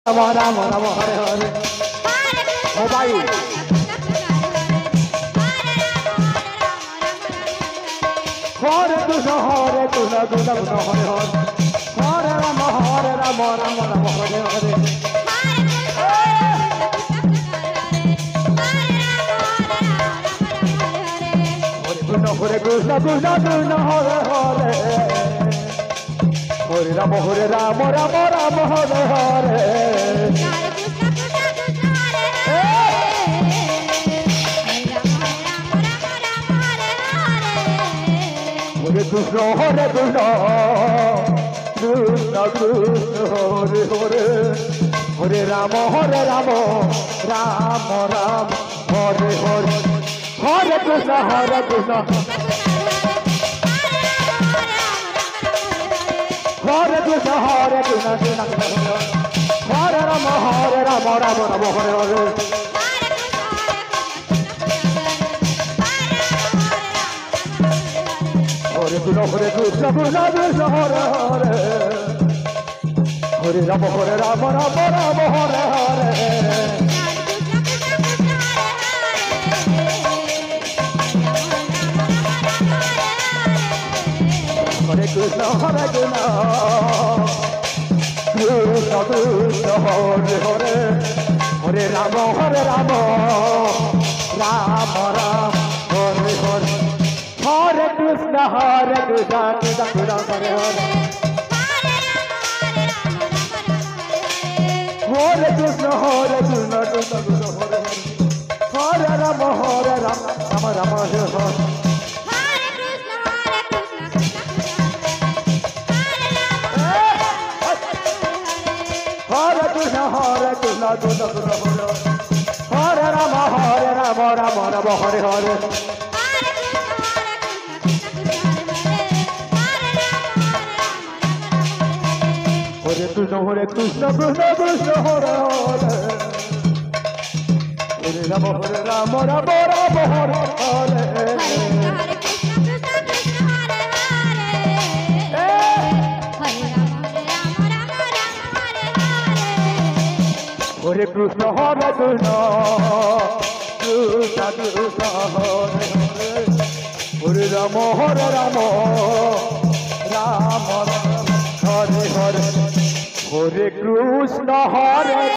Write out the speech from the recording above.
Ram Ram Ram Hare Hare mobile হরে কৃষ্ণ গুণ গুণ হরে হরে হরে রাম রাম রাম হরে হরে হরে কৃষ্ণ গুণ গুণ হরে হরে হরে রাম রাম রাম হরে হরে হরে কৃষ্ণ কৃষ্ণ কৃষ্ণ হরে হরে হরে রাম রাম রাম হরে হরে হরে কৃষ্ণ কৃষ্ণ হরে কৃষ্ণ কৃষ্ণ হরে রাম রাম রাম হরে হরে হরে কৃষ্ণ কৃষ্ণ কৃষ্ণ হরে হরে হরে রাম রাম হরে হরে হরে কৃষ্ণ কৃষ্ণ কৃষ্ণ হরে হরে হরে রাম রাম রাম হরে হরে হরে কৃষ্ণ কৃষ্ণ হরে হরে হরে কৃষ্ণ কৃষ্ণ হরে হরে রাম রাম রাম হরে হরে হরে কৃষ্ণ কৃষ্ণ হরে রাম রাম হরে হরে হরে কৃষ্ণ কৃষ্ণ কৃষ্ণ হরে হরে হরে রাম রাম হরে হরে হরে কৃষ্ণ কৃষ্ণ কৃষ্ণ হরে হরে হরে রাম রাম রাম হরে হরে হরে কৃষ্ণ হরে